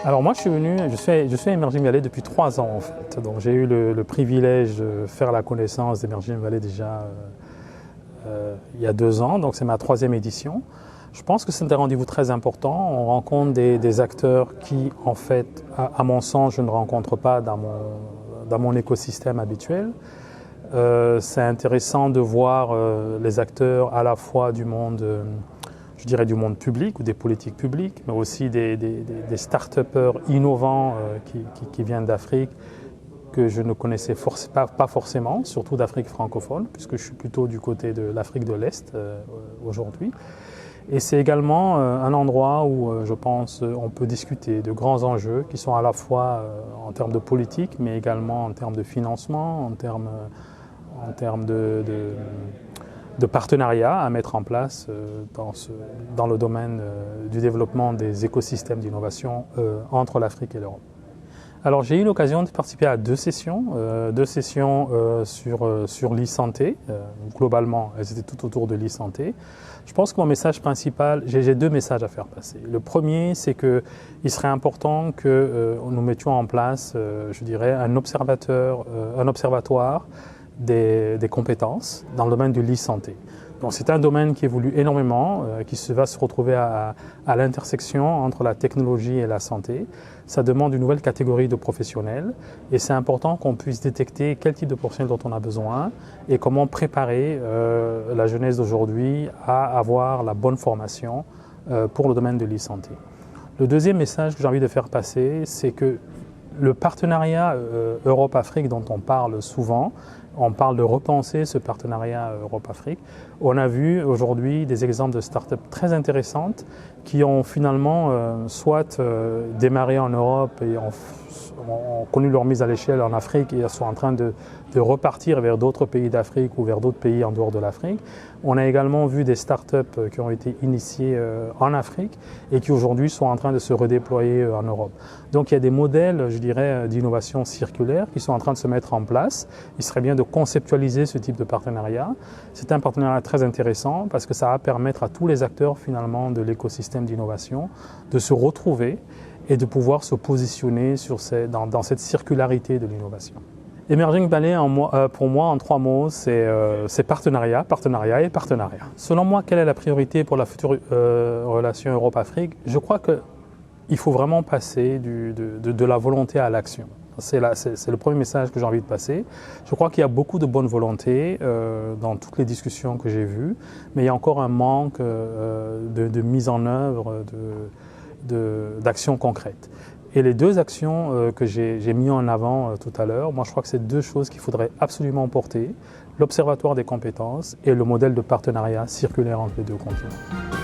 Alors moi je fais Emerging Valley depuis 3 ans en fait. Donc j'ai eu le privilège de faire la connaissance d'Emerging Valley déjà il y a 2 ans, donc c'est ma 3e édition. Je pense que c'est un rendez-vous très important. On rencontre des acteurs qui en fait, à mon sens, je ne rencontre pas dans mon écosystème habituel. C'est intéressant de voir les acteurs à la fois du monde je dirais du monde public ou des politiques publiques, mais aussi des start-upers innovants qui viennent d'Afrique que je ne connaissais pas forcément, surtout d'Afrique francophone, puisque je suis plutôt du côté de l'Afrique de l'Est aujourd'hui. Et c'est également un endroit où je pense on peut discuter de grands enjeux qui sont à la fois en termes de politique, mais également en termes de financement, en termes de partenariats à mettre en place dans le domaine du développement des écosystèmes d'innovation entre l'Afrique et l'Europe. Alors j'ai eu l'occasion de participer à 2 sessions, sur l'e-santé. Globalement, elles étaient tout autour de l'e-santé. Je pense que mon message principal, j'ai 2 messages à faire passer. Le premier, c'est qu'il serait important que nous mettions en place, je dirais, un observatoire des compétences dans le domaine de l'e-santé. Donc c'est un domaine qui évolue énormément, qui va se retrouver à l'intersection entre la technologie et la santé. Ça demande une nouvelle catégorie de professionnels et c'est important qu'on puisse détecter quel type de professionnels dont on a besoin et comment préparer la jeunesse d'aujourd'hui à avoir la bonne formation pour le domaine de l'e-santé. Le deuxième message que j'ai envie de faire passer, c'est que le partenariat Europe-Afrique dont on parle souvent, on parle de repenser ce partenariat Europe-Afrique. On a vu aujourd'hui des exemples de start-up très intéressantes qui ont finalement soit démarré en Europe et ont connu leur mise à l'échelle en Afrique et sont en train de repartir vers d'autres pays d'Afrique ou vers d'autres pays en dehors de l'Afrique. On a également vu des start-up qui ont été initiées en Afrique et qui aujourd'hui sont en train de se redéployer en Europe. Donc il y a des modèles, je dirais, d'innovation circulaire qui sont en train de se mettre en place. Il serait bien de conceptualiser ce type de partenariat. C'est un partenariat très intéressant parce que ça va permettre à tous les acteurs finalement de l'écosystème d'innovation de se retrouver et de pouvoir se positionner dans cette circularité de l'innovation. Emerging Valley, pour moi, en 3 mots, c'est partenariat, partenariat et partenariat. Selon moi, quelle est la priorité pour la future relation Europe-Afrique? Je crois qu'il faut vraiment passer de la volonté à l'action. C'est le premier message que j'ai envie de passer. Je crois qu'il y a beaucoup de bonne volonté dans toutes les discussions que j'ai vues, mais il y a encore un manque de mise en œuvre d'actions concrètes. Et les 2 actions que j'ai mis en avant tout à l'heure, moi je crois que c'est 2 choses qu'il faudrait absolument porter, l'Observatoire des compétences et le modèle de partenariat circulaire entre les 2 continents.